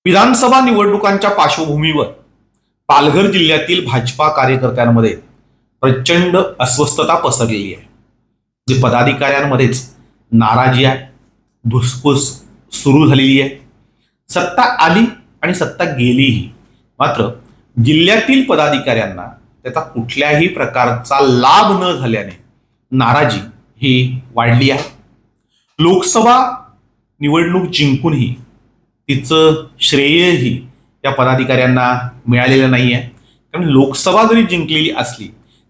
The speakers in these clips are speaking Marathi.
विधानसभा निवडणुकांच्या पार्श्वभूमीवर पालघर जिल्ह्यातील भाजपा कार्यकर्त्यांमध्ये प्रचंड अस्वस्थता पसरलेली आहे. जे पदाधिकाऱ्यांमध्येच नाराजी आहे, धुसफूस सुरू झालेली आहे. सत्ता आली आणि सत्ता गेलीही, मात्र जिल्ह्यातील पदाधिकाऱ्यांना त्याचा कुठल्याही प्रकारचा लाभ न झाल्याने नाराजी ही वाढली आहे. लोकसभा निवडणूक जिंकूनही तिचं श्रेयही या पदाधिकाऱ्यांना मिळालेलं नाही आहे. कारण लोकसभा जरी जिंकलेली असली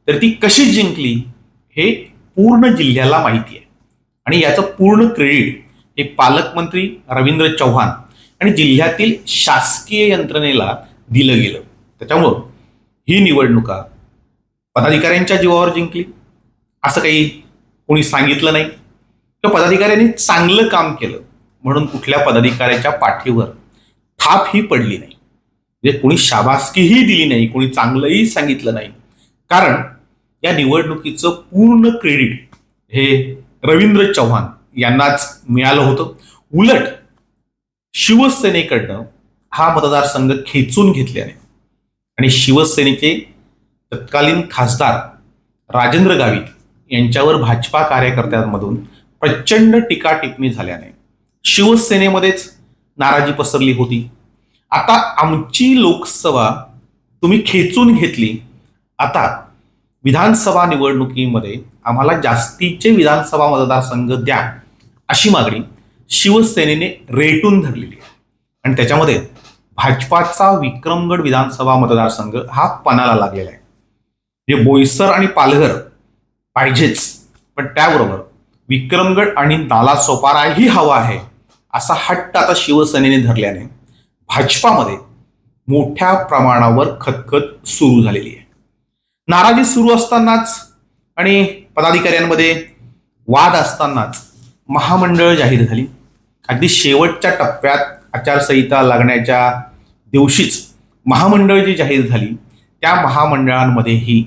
तर ती कशी जिंकली हे पूर्ण जिल्ह्याला माहिती आहे आणि याचं पूर्ण क्रेडिट हे पालकमंत्री रवींद्र चव्हाण आणि जिल्ह्यातील शासकीय यंत्रणेला दिलं गेलं. त्याच्यामुळं ही निवडणुका पदाधिकाऱ्यांच्या जीवावर जिंकली असं काही कोणी सांगितलं नाही किंवा पदाधिकाऱ्यांनी चांगलं काम केलं म्हणून कुठल्या पदाधिकाऱ्याच्या पाठीवर थाप ही पडली नाही. म्हणजे कोणी शाबासकीही दिली नाही, कोणी चांगलंही सांगितलं नाही. कारण या निवडणुकीचं पूर्ण क्रेडिट हे रवींद्र चव्हाण यांनाच मिळालं होतं. उलट शिवसेनेकडनं हा मतदारसंघ खेचून घेतल्याने आणि शिवसेनेचे तत्कालीन खासदार राजेंद्र गावित यांच्यावर भाजपा कार्यकर्त्यांमधून प्रचंड टीका टिप्पणी झाल्याने शिवसेनेमध्येच नाराजी पसरली होती. आता आमची लोकसभा तुम्ही खेचून घेतली, आता विधानसभा निवडणुकीमध्ये आम्हाला जास्तीचे विधानसभा मतदारसंघ द्या अशी मागणी शिवसेनेने रेटून धरलेली आहे. आणि त्याच्यामध्ये भाजपाचा विक्रमगड विधानसभा मतदारसंघ हा पणाला लागलेला आहे. जे बोईसर आणि पालघर पाहिजेच, पण त्याबरोबर विक्रमगड आणि नालासोपाराही हवा आहे असा हट्ट आता शिवसेनेने धरल्याने भाजपामध्ये मोठ्या प्रमाणावर खतखत सुरू झालेली आहे. नाराजी सुरू असतानाच आणि पदाधिकाऱ्यांमध्ये वाद असतानाच महामंडळ जाहीर झाली. अगदी शेवटच्या टप्प्यात आचारसंहिता लागण्याच्या दिवशीच महामंडळ जी जाहीर झाली त्या महामंडळांमध्येही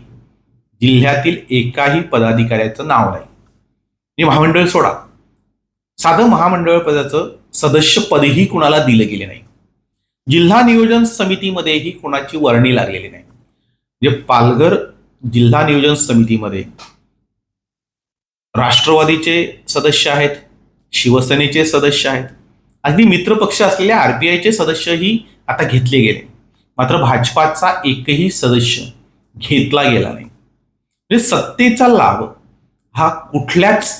जिल्ह्यातील एकाही पदाधिकाऱ्याचं नाव नाही. हे महामंडळ सोडा, साधं महामंडळ पदाचं सदस्यपदही कुणाला दिलं गेले नाही. जिल्हा नियोजन समितीमध्येही कुणाची वर्णी लागलेली नाही. जे पालघर जिल्हा नियोजन समितीमध्ये राष्ट्रवादीचे सदस्य आहेत, शिवसेनेचे सदस्य आहेत, अगदी मित्रपक्ष असलेल्या आरपीआयचे सदस्यही आता घेतले गेले. मात्र भाजपाचा एकही सदस्य घेतला गेला नाही. म्हणजे सत्तेचा लाभ हा कुठल्याच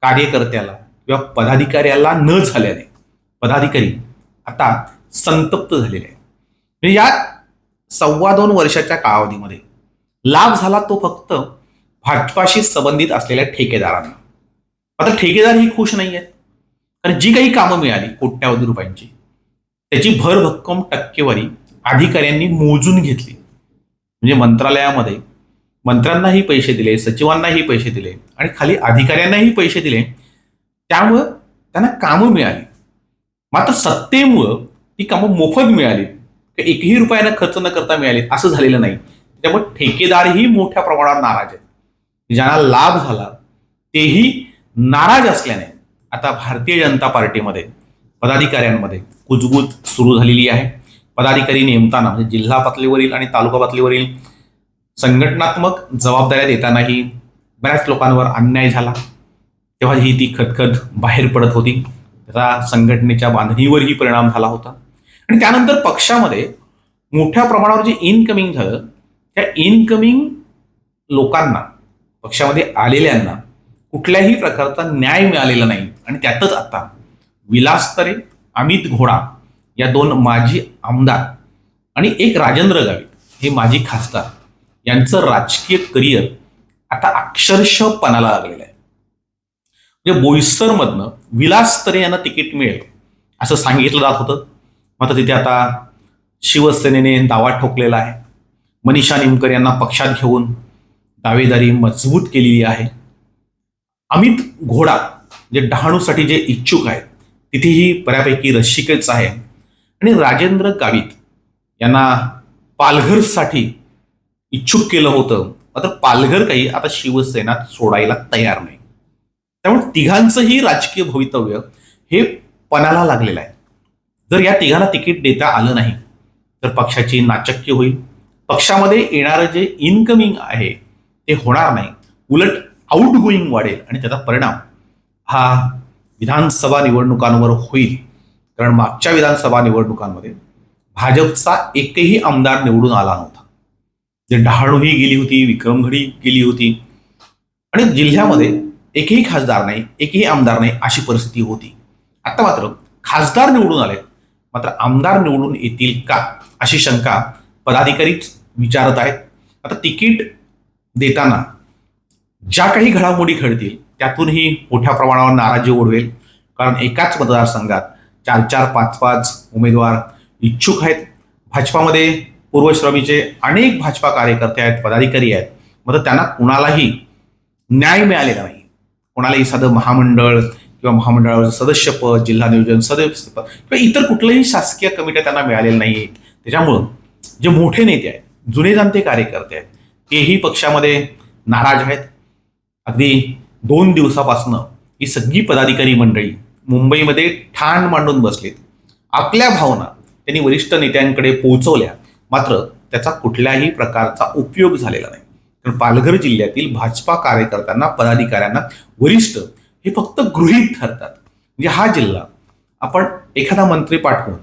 कार्यकर्त्याला किंवा पदाधिकाऱ्याला न झाल्याने पदाधिकारी आता संतप्त झालेले आहे. म्हणजे या 2.25 वर्षाच्या कालावधीमध्ये लाभ झाला तो फक्त भाजपाशी संबंधित असलेल्या ठेकेदारांना. आता ठेकेदार ही खुश नाही आहेत, कारण जी काही कामं मिळाली कोट्यावधी रुपयांची त्याची भरभक्कम टक्केवारी अधिकाऱ्यांनी मोजून घेतली. म्हणजे मंत्रालयामध्ये मंत्र्यांनाही पैसे दिले, सचिवांनाही पैसे दिले आणि खाली अधिकाऱ्यांनाही पैसे दिले, त्यामुळं त्यांना कामं मिळाली. मात्र सत्तेमुळं ती कामं मोफत मिळाली, एकही रुपयानं खर्च न करता मिळाली असं झालेलं नाही. त्यामुळे ठेकेदारही मोठ्या प्रमाणावर नाराज आहेत. ज्यांना लाभ झाला तेही नाराज असल्याने आता भारतीय जनता पार्टीमध्ये पदाधिकाऱ्यांमध्ये कुजबूज सुरू झालेली आहे. पदाधिकारी नेमताना म्हणजे जिल्हा पातळीवरील आणि तालुका पातळीवरील संघटनात्मक जबाबदाऱ्या देतानाही बऱ्याच लोकांवर अन्याय झाला. तेव्हा ही ती खतखत बाहेर पडत होती. त्याचा संघटनेच्या बांधणीवरही परिणाम झाला होता. आणि त्यानंतर पक्षामध्ये मोठ्या प्रमाणावर जे इनकमिंग झालं त्या इनकमिंग लोकांना, पक्षामध्ये आलेल्यांना कुठल्याही प्रकारचा न्याय मिळालेला नाही. आणि त्यातच आता विलास तरे, अमित घोडा या 2 माजी आमदार आणि एक राजेंद्र गावित हे माजी खासदार यांचं राजकीय करिअर आता अक्षरशः पणाला लागलेलं आहे. म्हणजे बोईसरमधनं विलास तरे यांना तिकीट मिळेल असं सांगितलं जात होतं, मात्र तिथे आता शिवसेनेने दावा ठोकलेला आहे. मनीषा निमकर यांना पक्षात घेऊन दावेदारी मजबूत केलेली आहे. अमित घोडा जे डहाणूसाठी जे इच्छुक आहेत तिथेही बऱ्यापैकी रसिकच आहे. आणि राजेंद्र गावित यांना पालघरसाठी इच्छुक केलं होतं, मात्र पालघर काही आता शिवसेना सोडायला तयार नाही. त्यामुळे तिघांचंही राजकीय भवितव्य हे पणाला लागलेलं आहे. जर या तिघांना तिकीट देता आलं नाही तर पक्षाची नाचक्की होईल. पक्षामध्ये येणारं जे इनकमिंग आहे ते होणार नाही, उलट आउट गोईंग वाढेल आणि त्याचा परिणाम हा विधानसभा निवडणुकांवर होईल. कारण मागच्या विधानसभा निवडणुकांमध्ये भाजपचा एकही आमदार निवडून आला नव्हता. जे डहाणूही गेली होती, विक्रमगडी गेली होती आणि जिल्ह्यामध्ये एकही खासदार नाही, एकही आमदार नाही अशी परिस्थिती होती. आता मात्र खासदार निवडून आले, मात्र आमदार निवडून येतील का अशी शंका पदाधिकारीच विचारत आहेत. आता तिकीट देताना ज्या काही घडामोडी घडतील त्यातूनही मोठ्या प्रमाणावर नाराजी ओढवेल. कारण एकाच मतदारसंघात 4-4, 5-5 उमेदवार इच्छुक आहेत. भाजपामध्ये पूर्वश्रमीचे अनेक भाजपा कार्यकर्ते आहेत, पदाधिकारी आहेत, मात्र त्यांना कुणालाही न्याय मिळालेला नाही. कोणालाही साधं महामंडळ किंवा महामंडळाचं सदस्यपद, जिल्हा नियोजन सदस्यपद किंवा इतर कुठलंही शासकीय कमिट्या त्यांना मिळालेलं नाही. त्याच्यामुळं जे मोठे नेते आहेत, जुने जाणते कार्यकर्ते आहेत, तेही पक्षामध्ये नाराज आहेत. अगदी 2 दिवसापासून ही सगळी पदाधिकारी मंडळी मुंबईमध्ये ठाण मांडून बसलीत. आपल्या भावना त्यांनी वरिष्ठ नेत्यांकडे पोहोचवल्या, मात्र त्याचा कुठल्याही प्रकारचा उपयोग झालेला नाही. कारण पालघर जिल्ह्यातील भाजपा कार्यकर्त्यांना, पदाधिकाऱ्यांना वरिष्ठ हे फक्त गृहीत ठरतात. म्हणजे हा जिल्हा आपण एखादा मंत्री पाठवून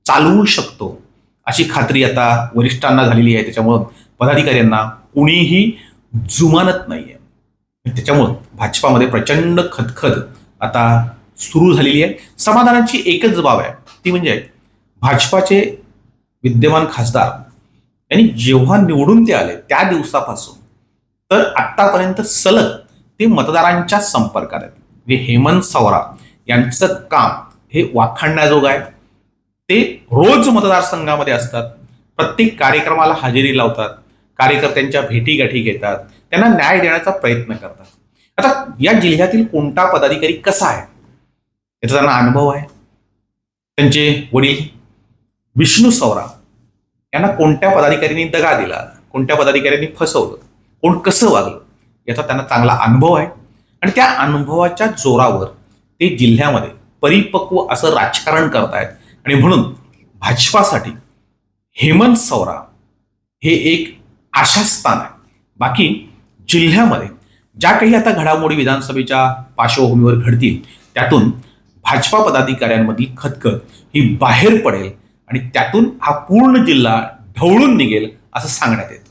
चालवू शकतो अशी खात्री आता वरिष्ठांना झालेली आहे. त्याच्यामुळं पदाधिकाऱ्यांना कुणीही जुमानत नाही आहे. त्याच्यामुळं भाजपामध्ये प्रचंड खदखद आता सुरू झालेली आहे. समाधानाची एकच बाब आहे, ती म्हणजे भाजपाचे विद्यमान खासदार यांनी जेव्हा निवडून ते आले त्या दिवसापासून तर आत्तापर्यंत सलग ते मतदारांच्या संपर्कात आहेत. म्हणजे हेमंत सवरा यांचं काम हे वाखाणण्याजोगं आहे. ते रोज मतदारसंघामध्ये असतात, प्रत्येक कार्यक्रमाला हजेरी लावतात, कार्यकर्त्यांच्या भेटीगाठी घेतात, त्यांना न्याय देण्याचा प्रयत्न करतात. आता या जिल्ह्यातील कोणता पदाधिकारी कसा आहे याचा त्यांना अनुभव आहे. त्यांचे वडील विष्णू सवरा यांना कोणत्या पदाधिकाऱ्यांनी दगा दिला, कोणत्या पदाधिकाऱ्यांनी फसवलं, कोण कसं वागलं याचा त्यांना चांगला अनुभव आहे. आणि त्या अनुभवाच्या जोरावर ते जिल्ह्यामध्ये परिपक्व असं राजकारण करतायत. आणि म्हणून भाजपासाठी हेमंत सवरा हे एक आशास्थान आहे. बाकी जिल्ह्यामध्ये ज्या काही आता घडामोडी विधानसभेच्या पार्श्वभूमीवर घडतील त्यातून भाजपा पदाधिकाऱ्यांमधील खदखद ही बाहेर पडेल आणि त्यातून हा पूर्ण जिल्हा ढवळून निघेल असं सांगण्यात येतं.